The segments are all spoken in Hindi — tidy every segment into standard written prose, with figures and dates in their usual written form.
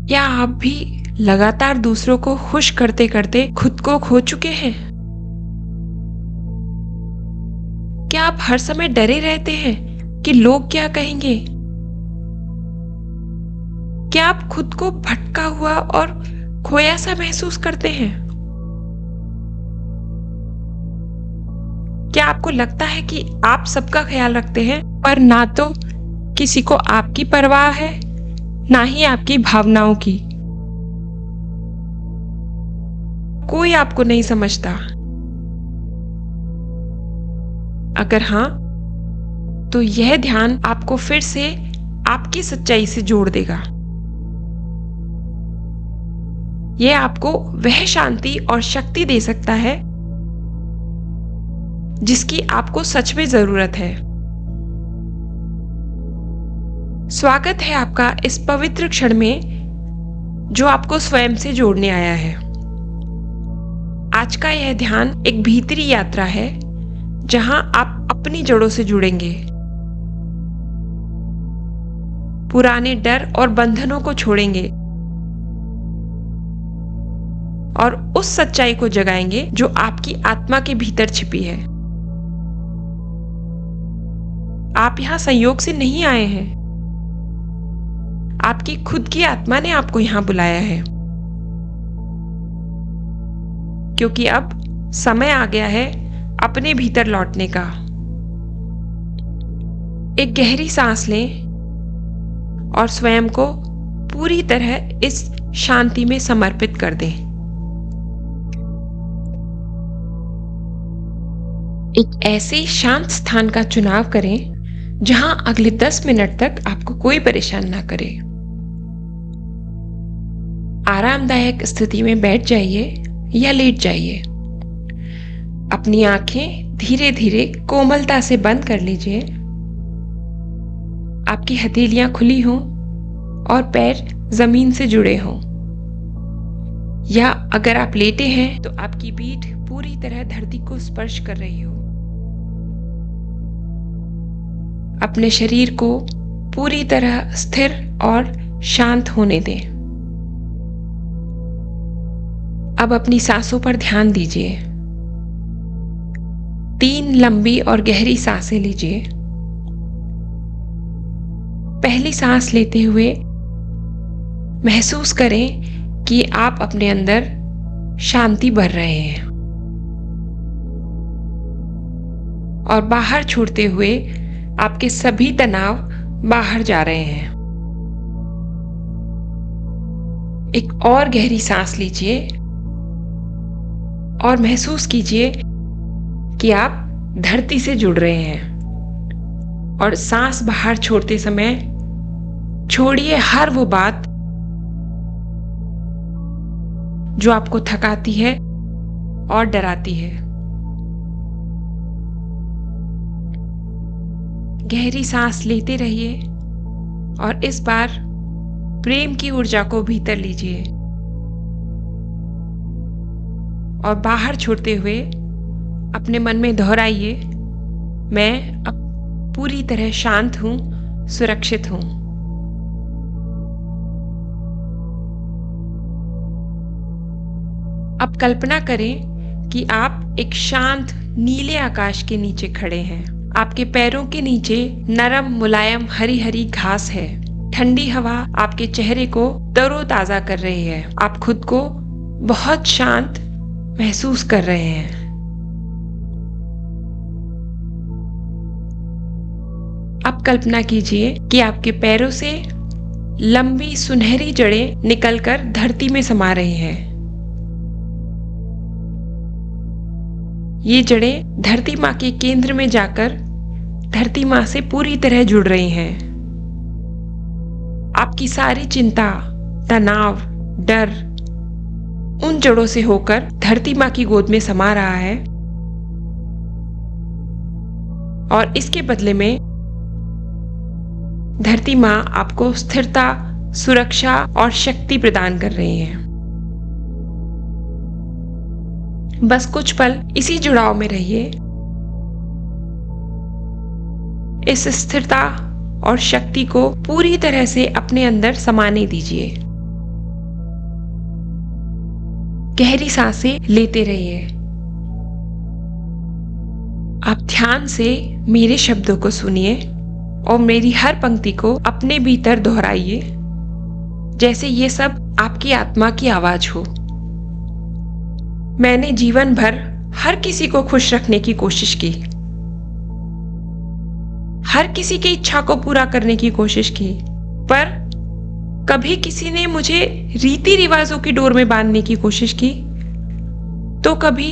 या आप भी लगातार दूसरों को खुश करते करते खुद को खो चुके हैं? क्या आप हर समय डरे रहते हैं कि लोग क्या कहेंगे? क्या आप खुद को भटका हुआ और खोया सा महसूस करते हैं? क्या आपको लगता है कि आप सबका ख्याल रखते हैं, पर ना तो किसी को आपकी परवाह है, ना ही आपकी भावनाओं की? कोई आपको नहीं समझता। अगर हाँ, तो यह ध्यान आपको फिर से आपकी सच्चाई से जोड़ देगा। यह आपको वह शांति और शक्ति दे सकता है जिसकी आपको सच में जरूरत है। स्वागत है आपका इस पवित्र क्षण में जो आपको स्वयं से जोड़ने आया है। आज का यह ध्यान एक भीतरी यात्रा है जहां आप अपनी जड़ों से जुड़ेंगे, पुराने डर और बंधनों को छोड़ेंगे और उस सच्चाई को जगाएंगे जो आपकी आत्मा के भीतर छिपी है। आप यहां संयोग से नहीं आए हैं। आपकी खुद की आत्मा ने आपको यहां बुलाया है, क्योंकि अब समय आ गया है अपने भीतर लौटने का। एक गहरी सांस लें और स्वयं को पूरी तरह इस शांति में समर्पित कर दें। एक ऐसे शांत स्थान का चुनाव करें जहां अगले 10 मिनट तक आपको कोई परेशान ना करे। आरामदायक स्थिति में बैठ जाइए या लेट जाइए। अपनी आंखें धीरे धीरे कोमलता से बंद कर लीजिए। आपकी हथेलियां खुली हों और पैर जमीन से जुड़े हों, या अगर आप लेटे हैं तो आपकी पीठ पूरी तरह धरती को स्पर्श कर रही हो। अपने शरीर को पूरी तरह स्थिर और शांत होने दें। अब अपनी सांसों पर ध्यान दीजिए। 3 लंबी और गहरी सांसें लीजिए। पहली सांस लेते हुए महसूस करें कि आप अपने अंदर शांति भर रहे हैं, और बाहर छोड़ते हुए आपके सभी तनाव बाहर जा रहे हैं। एक और गहरी सांस लीजिए और महसूस कीजिए कि आप धरती से जुड़ रहे हैं, और सांस बाहर छोड़ते समय छोड़िए हर वो बात जो आपको थकाती है और डराती है। गहरी सांस लेते रहिए और इस बार प्रेम की ऊर्जा को भीतर लीजिए, और बाहर छोड़ते हुए अपने मन में दोहराइए, मैं अब पूरी तरह शांत हूं, सुरक्षित हूं। अब कल्पना करें कि आप एक शांत नीले आकाश के नीचे खड़े हैं। आपके पैरों के नीचे नरम मुलायम हरी हरी घास है। ठंडी हवा आपके चेहरे को तरोताजा कर रही है। आप खुद को बहुत शांत महसूस कर रहे हैं। अब कल्पना कीजिए कि आपके पैरों से लंबी सुनहरी जड़ें निकलकर धरती में समा रही हैं। ये जड़ें धरती माँ के केंद्र में जाकर धरती माँ से पूरी तरह जुड़ रही हैं। आपकी सारी चिंता, तनाव, डर उन जड़ों से होकर धरती माँ की गोद में समा रहा है, और इसके बदले में धरती माँ आपको स्थिरता, सुरक्षा और शक्ति प्रदान कर रही है। बस कुछ पल इसी जुड़ाव में रहिए। इस स्थिरता और शक्ति को पूरी तरह से अपने अंदर समाने दीजिए। गहरी सांसें लेते रहिए। आप ध्यान से मेरे शब्दों को सुनिए और मेरी हर पंक्ति को अपने भीतर दोहराइए, जैसे ये सब आपकी आत्मा की आवाज हो। मैंने जीवन भर हर किसी को खुश रखने की कोशिश की, हर किसी की इच्छा को पूरा करने की कोशिश की, पर कभी किसी ने मुझे रीति रिवाजों की डोर में बांधने की कोशिश की, तो कभी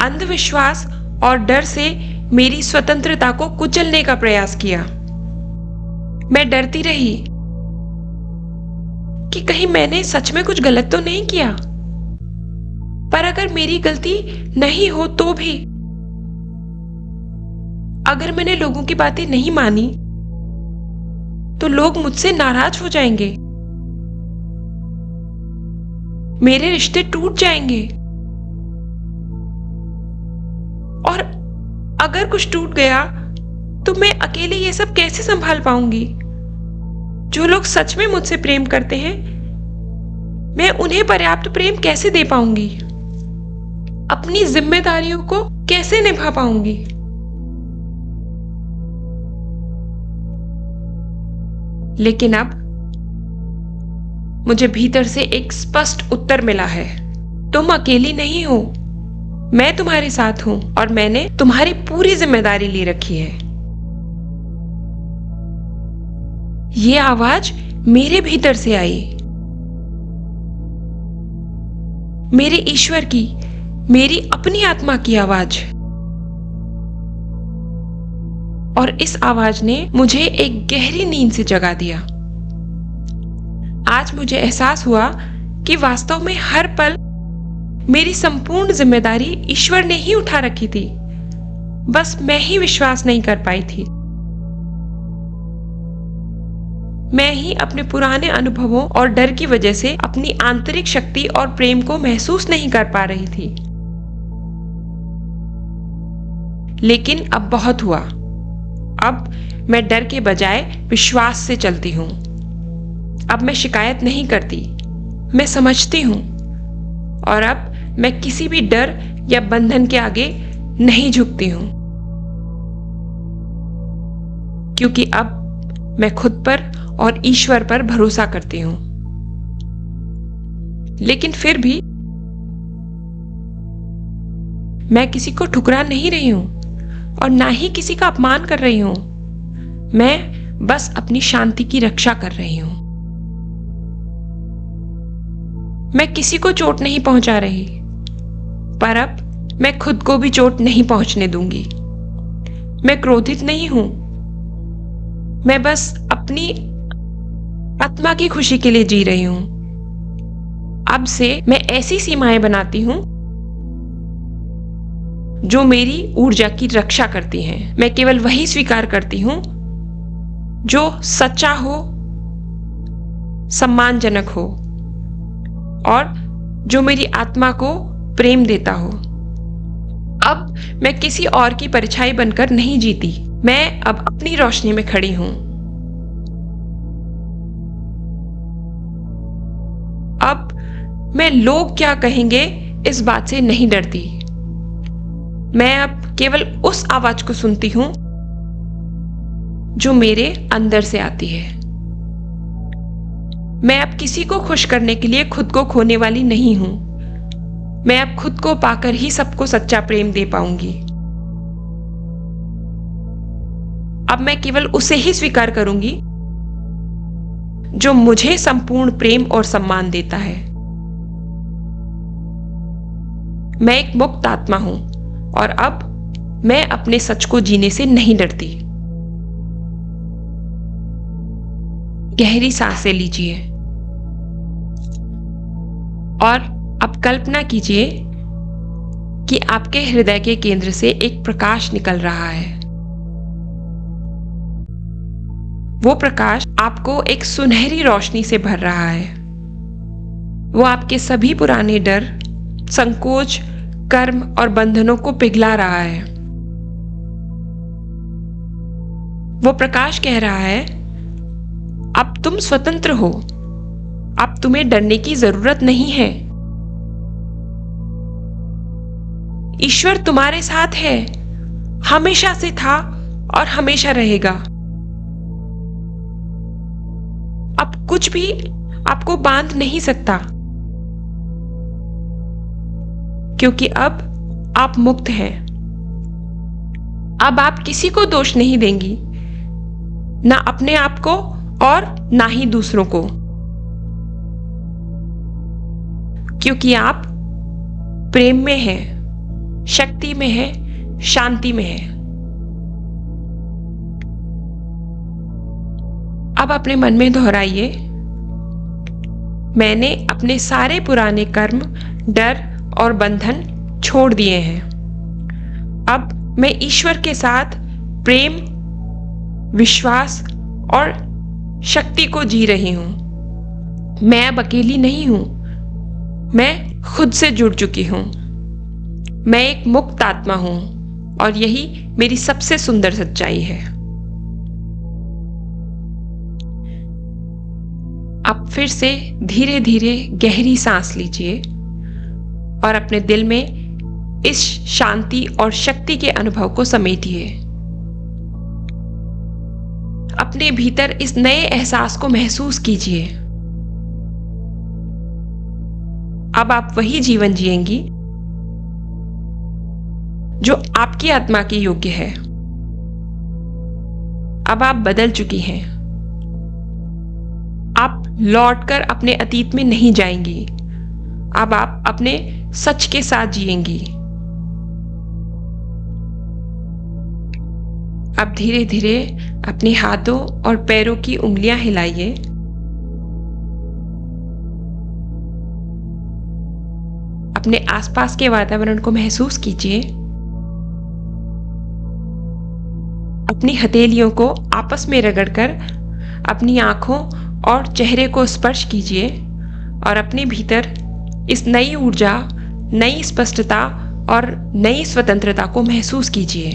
अंधविश्वास और डर से मेरी स्वतंत्रता को कुचलने का प्रयास किया। मैं डरती रही कि कहीं मैंने सच में कुछ गलत तो नहीं किया, पर अगर मेरी गलती नहीं हो तो भी, अगर मैंने लोगों की बातें नहीं मानी तो लोग मुझसे नाराज हो जाएंगे, मेरे रिश्ते टूट जाएंगे, और अगर कुछ टूट गया तो मैं अकेले ये सब कैसे संभाल पाऊंगी। जो लोग सच में मुझसे प्रेम करते हैं, मैं उन्हें पर्याप्त प्रेम कैसे दे पाऊंगी, अपनी जिम्मेदारियों को कैसे निभा पाऊंगी। लेकिन अब मुझे भीतर से एक स्पष्ट उत्तर मिला है, तुम अकेली नहीं हो, मैं तुम्हारे साथ हूं और मैंने तुम्हारी पूरी जिम्मेदारी ले रखी है। ये आवाज मेरे भीतर से आई, मेरे ईश्वर की, मेरी अपनी आत्मा की आवाज। और इस आवाज ने मुझे एक गहरी नींद से जगा दिया। आज मुझे एहसास हुआ कि वास्तव में हर पल मेरी संपूर्ण जिम्मेदारी ईश्वर ने ही उठा रखी थी, बस मैं ही विश्वास नहीं कर पाई थी। मैं ही अपने पुराने अनुभवों और डर की वजह से अपनी आंतरिक शक्ति और प्रेम को महसूस नहीं कर पा रही थी। लेकिन अब बहुत हुआ। अब मैं डर के बजाय विश्वास से चलती हूं। अब मैं शिकायत नहीं करती, मैं समझती हूं। और अब मैं किसी भी डर या बंधन के आगे नहीं झुकती हूं, क्योंकि अब मैं खुद पर और ईश्वर पर भरोसा करती हूं। लेकिन फिर भी मैं किसी को ठुकरा नहीं रही हूं और ना ही किसी का अपमान कर रही हूं। मैं बस अपनी शांति की रक्षा कर रही हूं। मैं किसी को चोट नहीं पहुंचा रही, पर अब मैं खुद को भी चोट नहीं पहुंचने दूंगी। मैं क्रोधित नहीं हूं, मैं बस अपनी आत्मा की खुशी के लिए जी रही हूं। अब से मैं ऐसी सीमाएं बनाती हूं जो मेरी ऊर्जा की रक्षा करती हैं। मैं केवल वही स्वीकार करती हूं जो सच्चा हो, सम्मानजनक हो और जो मेरी आत्मा को प्रेम देता हो। अब मैं किसी और की परछाई बनकर नहीं जीती, मैं अब अपनी रोशनी में खड़ी हूं। अब मैं लोग क्या कहेंगे इस बात से नहीं डरती। मैं अब केवल उस आवाज को सुनती हूं जो मेरे अंदर से आती है। मैं अब किसी को खुश करने के लिए खुद को खोने वाली नहीं हूं। मैं अब खुद को पाकर ही सबको सच्चा प्रेम दे पाऊंगी। अब मैं केवल उसे ही स्वीकार करूंगी जो मुझे संपूर्ण प्रेम और सम्मान देता है। मैं एक मुक्त आत्मा हूं और अब मैं अपने सच को जीने से नहीं डरती। गहरी सांसें लीजिए और अब कल्पना कीजिए कि आपके हृदय के केंद्र से एक प्रकाश निकल रहा है। वो प्रकाश आपको एक सुनहरी रोशनी से भर रहा है। वो आपके सभी पुराने डर, संकोच, कर्म और बंधनों को पिघला रहा है। वो प्रकाश कह रहा है, अब तुम स्वतंत्र हो, अब तुम्हें डरने की जरूरत नहीं है। ईश्वर तुम्हारे साथ है, हमेशा से था और हमेशा रहेगा। अब कुछ भी आपको बांध नहीं सकता, क्योंकि अब आप मुक्त हैं। अब आप किसी को दोष नहीं देंगी, ना अपने आप को और ना ही दूसरों को, क्योंकि आप प्रेम में हैं, शक्ति में हैं, शांति में हैं। अब अपने मन में दोहराइए, मैंने अपने सारे पुराने कर्म, डर और बंधन छोड़ दिए हैं। अब मैं ईश्वर के साथ प्रेम, विश्वास और शक्ति को जी रही हूं। मैं अब अकेली नहीं हूं, मैं खुद से जुड़ चुकी हूं। मैं एक मुक्त आत्मा हूं और यही मेरी सबसे सुंदर सच्चाई है। अब फिर से धीरे धीरे गहरी सांस लीजिए और अपने दिल में इस शांति और शक्ति के अनुभव को समेटिए। अपने भीतर इस नए एहसास को महसूस कीजिए। अब आप वही जीवन जिएंगी जो आपकी आत्मा के योग्य है। अब आप बदल चुकी हैं। आप लौटकर अपने अतीत में नहीं जाएंगी। अब आप अपने सच के साथ जिएंगी। अब धीरे धीरे अपने हाथों और पैरों की उंगलियां हिलाइए। अपने आसपास के वातावरण को महसूस कीजिए। अपनी हथेलियों को आपस में रगड़कर अपनी आंखों और चेहरे को स्पर्श कीजिए और अपने भीतर इस नई ऊर्जा, नई स्पष्टता और नई स्वतंत्रता को महसूस कीजिए।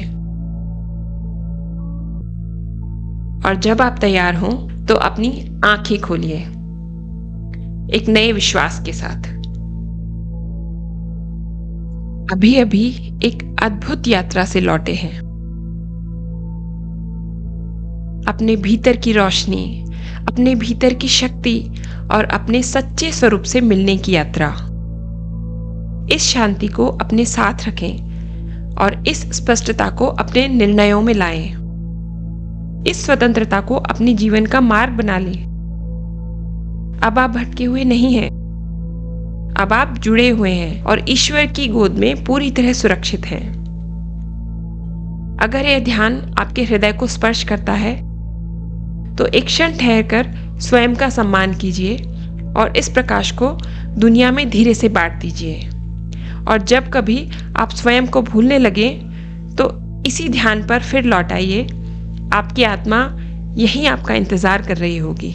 और जब आप तैयार हों तो अपनी आंखें खोलिए एक नए विश्वास के साथ। अभी अभी एक अद्भुत यात्रा से लौटे हैं। अपने भीतर की रोशनी, अपने भीतर की शक्ति और अपने सच्चे स्वरूप से मिलने की यात्रा। इस शांति को अपने साथ रखें और इस स्पष्टता को अपने निर्णयों में लाएं। इस स्वतंत्रता को अपने जीवन का मार्ग बना लें। अब आप भटके हुए नहीं हैं। अब आप जुड़े हुए हैं और ईश्वर की गोद में पूरी तरह सुरक्षित हैं। अगर यह ध्यान आपके हृदय को स्पर्श करता है तो एक क्षण ठहरकर स्वयं का सम्मान कीजिए और इस प्रकाश को दुनिया में धीरे से बांट दीजिए। और जब कभी आप स्वयं को भूलने लगे तो इसी ध्यान पर फिर लौट आइए। आपकी आत्मा यहीं आपका इंतजार कर रही होगी।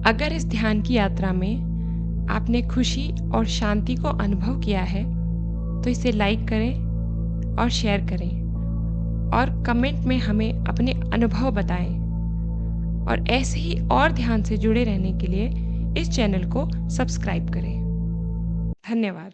अगर इस ध्यान की यात्रा में आपने खुशी और शांति को अनुभव किया है तो इसे लाइक करें और शेयर करें और कमेंट में हमें अपने अनुभव बताएं। और ऐसे ही और ध्यान से जुड़े रहने के लिए इस चैनल को सब्सक्राइब करें। धन्यवाद।